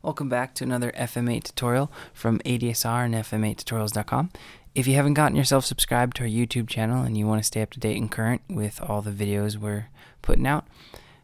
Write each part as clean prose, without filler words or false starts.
Welcome back to another FM8 tutorial from ADSR and FM8tutorials.com. If you haven't gotten yourself subscribed to our YouTube channel and you want to stay up to date and current with all the videos we're putting out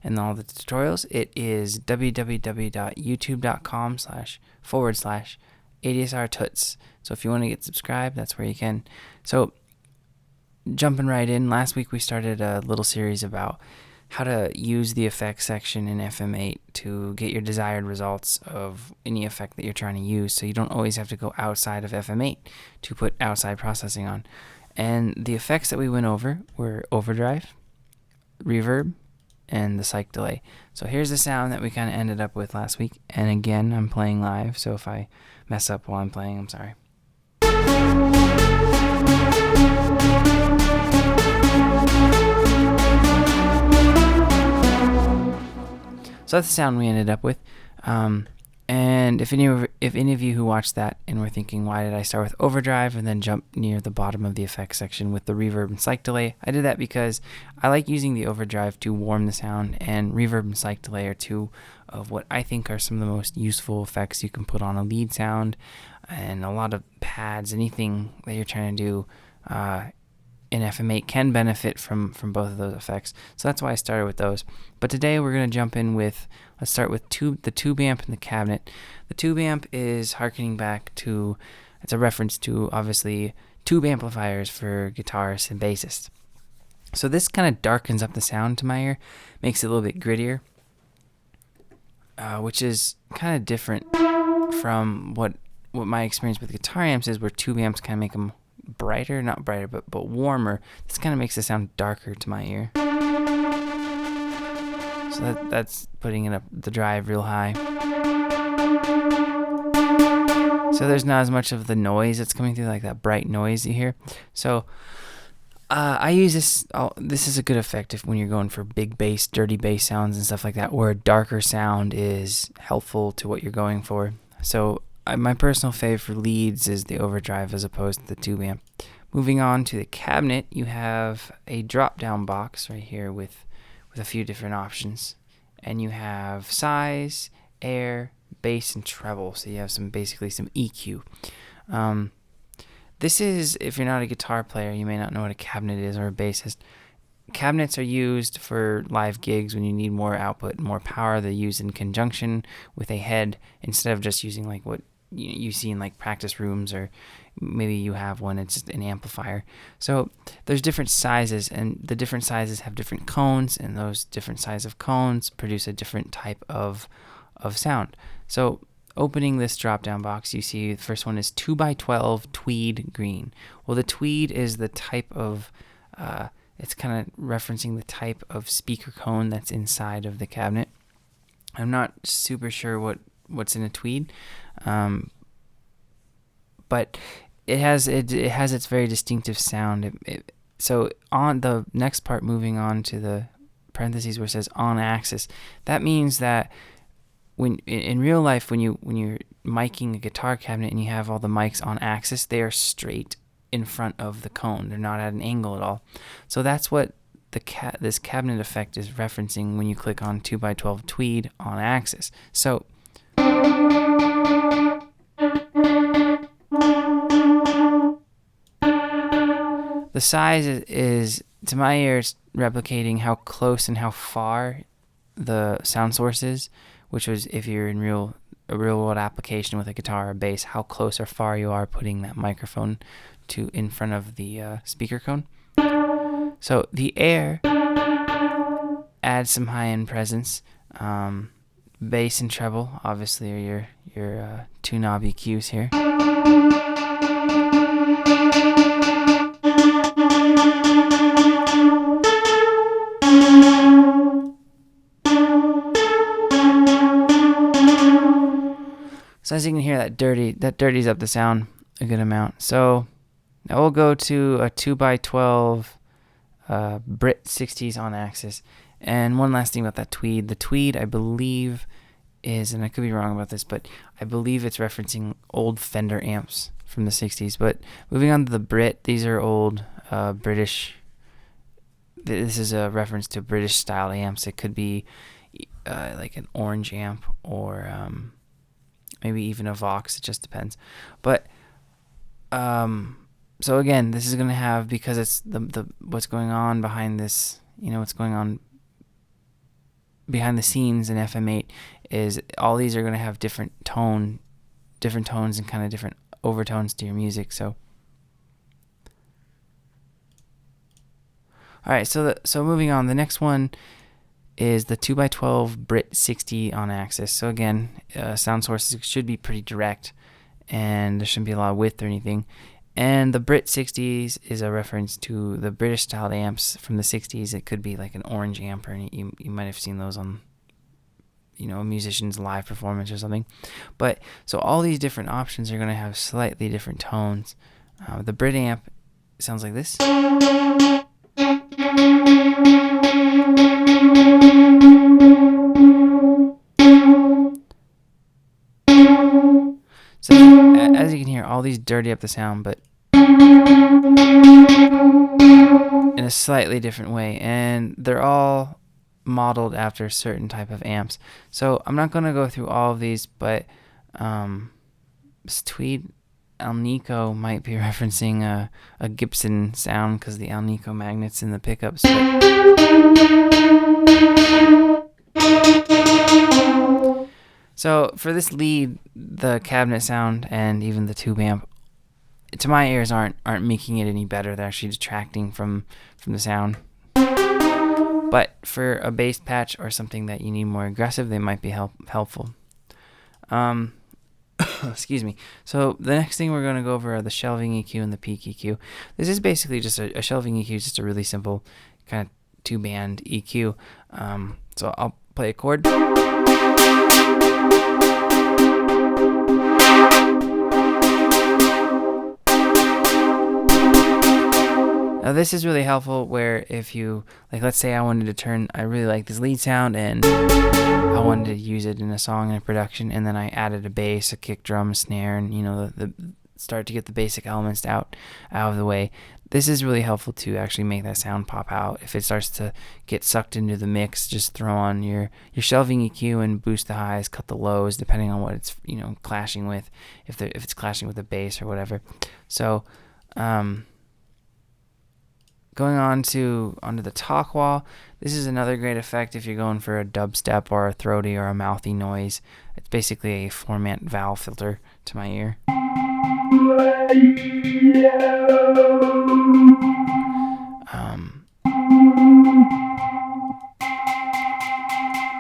and all the tutorials, it is www.youtube.com//ADSR So if you want to get subscribed, that's where you can. So jumping right in, last week we started a little series about how to use the effects section in FM8 to get your desired results of any effect that you're trying to use, so you don't always have to go outside of FM8 to put outside processing on. And the effects that we went over were overdrive, reverb, and the cyc delay. So here's the sound that we kind of ended up with last week. And again, I'm playing live, so if I mess up while I'm playing, I'm sorry. So that's the sound we ended up with. And if any of you who watched that and were thinking, why did I start with overdrive and then jump near the bottom of the effects section with the reverb and cyc delay, I did that because I like using the overdrive to warm the sound, and reverb and cyc delay are two of what I think are some of the most useful effects you can put on a lead sound, and a lot of pads, anything that you're trying to do in FM8 can benefit from both of those effects. So that's why I started with those. But today we're going to jump in with, let's start with the tube amp and the cabinet. The tube amp is harkening back to, it's a reference to obviously tube amplifiers for guitarists and bassists. So this kind of darkens up the sound to my ear, makes it a little bit grittier, which is kind of different from what my experience with guitar amps is, where tube amps kind of make them brighter, not brighter, but warmer. This kind of makes the sound darker to my ear. So that's putting it up the drive real high. So there's not as much of the noise that's coming through, like that bright noise you hear. So I use this. This is a good effect when you're going for big bass, dirty bass sounds and stuff like that, where a darker sound is helpful to what you're going for. So my personal fave for leads is the overdrive as opposed to the tube amp. Moving on to the cabinet, you have a drop-down box right here with a few different options. And you have size, air, bass, and treble. So you have basically some EQ. This is, if you're not a guitar player, you may not know what a cabinet is or a bassist. Cabinets are used for live gigs when you need more output and more power. They're used in conjunction with a head instead of just using like what you see in like practice rooms, or maybe you have one, it's just an amplifier. So there's different sizes, and the different sizes have different cones, and those different sizes of cones produce a different type of sound. So opening this drop down box, you see the first one is 2x12 tweed green. Well, the tweed is the type of it's kind of referencing the type of speaker cone that's inside of the cabinet. I'm not super sure what's in a tweed, but it has its very distinctive sound. So on the next part, moving on to the parentheses where it says on axis, that means that when in real life, when you're miking a guitar cabinet and you have all the mics on axis, they are straight in front of the cone. They're not at an angle at all. So that's what this cabinet effect is referencing when you click on 2x12 tweed on axis. So the size is to my ears replicating how close and how far the sound source is, which was if you're in a real world application with a guitar or bass, how close or far you are putting that microphone to in front of the speaker cone. So the air adds some high-end presence. Bass and treble obviously are your two knob EQs here. So as you can hear, that dirties up the sound a good amount. So now we'll go to a 2x12 Brit 60s on axis. And one last thing about that tweed. The tweed, I believe, is, and I could be wrong about this, but I believe it's referencing old Fender amps from the 60s. But moving on to the Brit, these are old British. This is a reference to British style amps. It could be like an orange amp or maybe even a Vox. It just depends. But so again, this is going to have, because it's the what's going on behind this, what's going on behind the scenes in FM8 is all these are going to have different tones and kind of different overtones to your music. So all right, so moving on, the next one is the 2x12 Brit 60 on axis. So again, sound sources should be pretty direct, and there shouldn't be a lot of width or anything. And the Brit 60s is a reference to the British styled amps from the 60s. It could be like an orange amp, or you might have seen those on, a musician's live performance or something. But so all these different options are going to have slightly different tones. The Brit amp sounds like this. So as you can hear, all these dirty up the sound, but in a slightly different way, and they're all modeled after a certain type of amps. So I'm not going to go through all of these, but this Tweed Alnico might be referencing a Gibson sound because the Alnico magnets in the pickups. So for this lead, the cabinet sound and even the tube amp, to my ears, aren't making it any better. They're actually detracting from the sound. But for a bass patch or something that you need more aggressive, they might be helpful. Excuse me. So the next thing we're going to go over are the shelving EQ and the peak EQ. This is basically just a shelving EQ, just a really simple kind of 2-band EQ. So I'll play a chord. Now this is really helpful where if you, let's say I really like this lead sound and I wanted to use it in a song in a production, and then I added a bass, a kick drum, a snare, and the start to get the basic elements out of the way. This is really helpful to actually make that sound pop out. If it starts to get sucked into the mix, just throw on your shelving EQ and boost the highs, cut the lows, depending on what it's clashing with, if it's clashing with the bass or whatever. So going onto the talk wall, this is another great effect if you're going for a dubstep or a throaty or a mouthy noise. It's basically a Formant valve filter to my ear.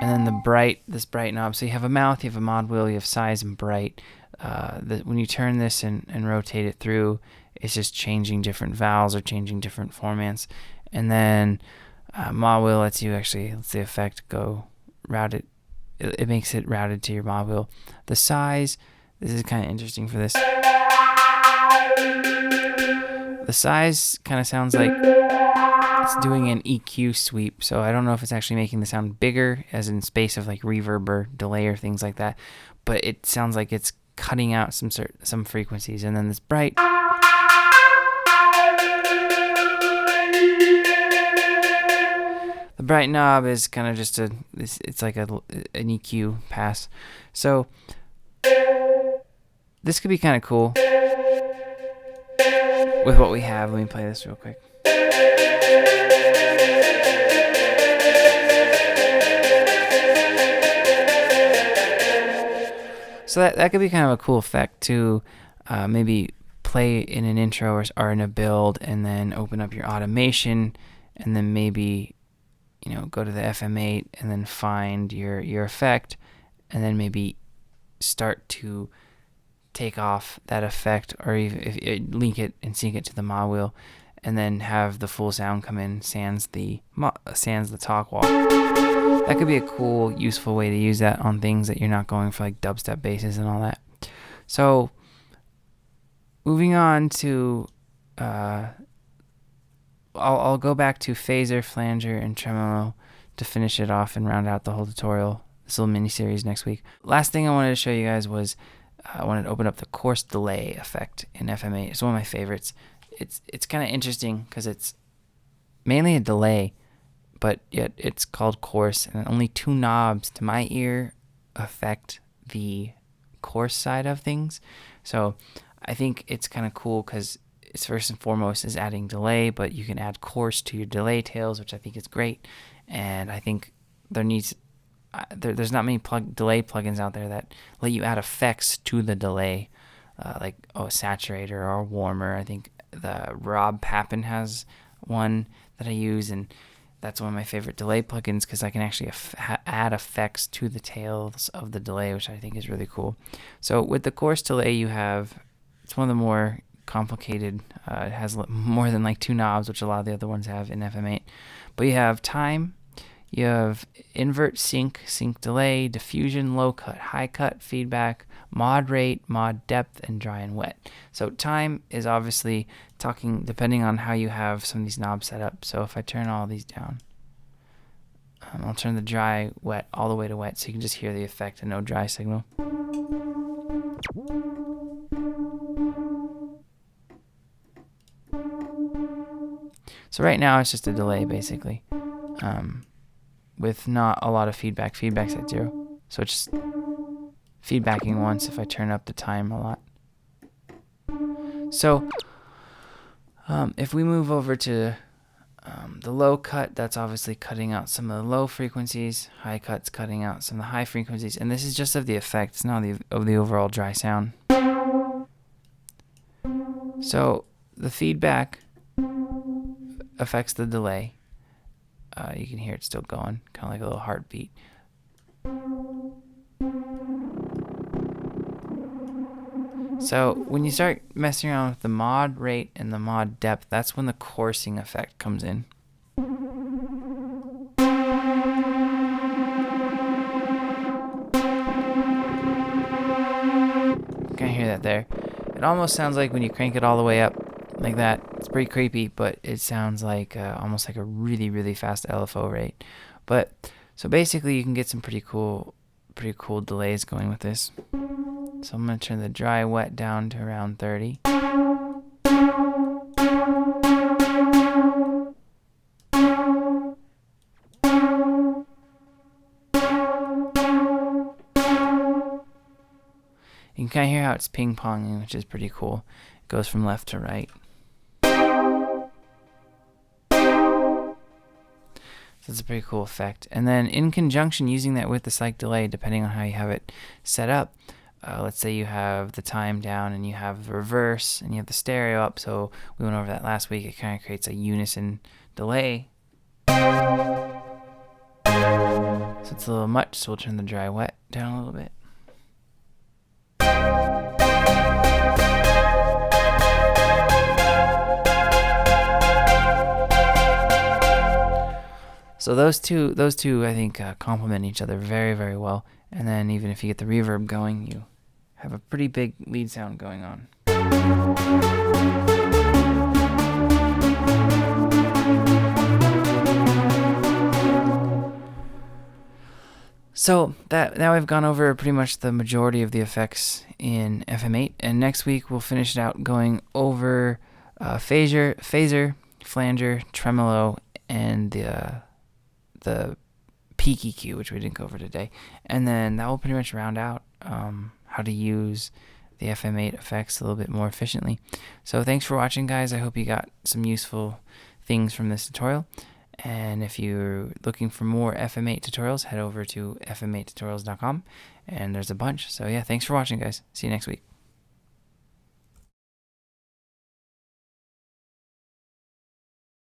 And then this bright knob. So you have a mouth, you have a mod wheel, you have size and bright. When you turn this and rotate it through, it's just changing different vowels or changing different formants. And then mod wheel lets the effect go routed. It makes it routed to your mod wheel. The size, this is kind of interesting for this. The size kind of sounds like it's doing an EQ sweep. So I don't know if it's actually making the sound bigger, as in space of reverb or delay or things like that. But it sounds like it's cutting out some frequencies. And then this bright. The bright knob is kind of just it's like an EQ pass. So this could be kind of cool with what we have. Let me play this real quick. So that could be kind of a cool effect to maybe play in an intro or in a build, and then open up your automation, and then maybe go to the FM8 and then find your effect, and then maybe start to take off that effect, or if link it and sync it to the mod wheel, and then have the full sound come in sans the talk wall. That could be a cool, useful way to use that on things that you're not going for dubstep basses and all that. So moving on to I'll go back to phaser, flanger, and tremolo to finish it off and round out the whole tutorial, this little mini-series next week. Last thing I wanted to show you guys was I wanted to open up the coarse delay effect in FM8. It's one of my favorites. It's kind of interesting because it's mainly a delay, but yet it's called coarse, and only 2 knobs to my ear affect the coarse side of things. So I think it's kind of cool because it's first and foremost is adding delay, but you can add coarse to your delay tails, which I think is great. And I think there's not many delay plugins out there that let you add effects to the delay, like saturator or warmer. I think the Rob Pappin has one that I use, and that's one of my favorite delay plugins because I can actually add effects to the tails of the delay, which I think is really cool. So with the coarse delay, it's one of the more complicated. It has more than like 2 knobs, which a lot of the other ones have in FM8. But you have time, you have invert, sync delay, diffusion, low cut, high cut, feedback, mod rate, mod depth, and dry and wet. So time is obviously talking depending on how you have some of these knobs set up. So if I turn all these down, I'll turn the dry, wet all the way to wet so you can just hear the effect and no dry signal. So right now it's just a delay basically, with not a lot of feedback. Feedback's at 0. So it's just feedbacking once if I turn up the time a lot. So if we move over to the low cut, that's obviously cutting out some of the low frequencies. High cut's cutting out some of the high frequencies. And this is just of the effect. It's not of the overall dry sound. So the feedback affects the delay. You can hear it still going, kind of like a little heartbeat. So when you start messing around with the mod rate and the mod depth, that's when the coursing effect comes in. Can you hear that there? It almost sounds like when you crank it all the way up like that. It's pretty creepy, but it sounds like almost like a really, really fast LFO rate. But so basically you can get some pretty cool delays going with this. So I'm going to turn the dry wet down to around 30. You can kind of hear how it's ping-ponging, which is pretty cool. It goes from left to right. So it's a pretty cool effect. And then in conjunction, using that with the psych delay, depending on how you have it set up, let's say you have the time down and you have the reverse and you have the stereo up. So we went over that last week. It kind of creates a unison delay. So it's a little much, so we'll turn the dry wet down a little bit. So those two I think complement each other very, very well. And then even if you get the reverb going, you have a pretty big lead sound going on. So now we've gone over pretty much the majority of the effects in FM8, and next week we'll finish it out going over phaser, flanger, tremolo, and the peak EQ, which we didn't go over today. And then that will pretty much round out how to use the FM8 effects a little bit more efficiently. So thanks for watching, guys. I hope you got some useful things from this tutorial. And if you're looking for more FM8 tutorials, head over to fm8tutorials.com, and there's a bunch. So yeah, thanks for watching, guys. See you next week.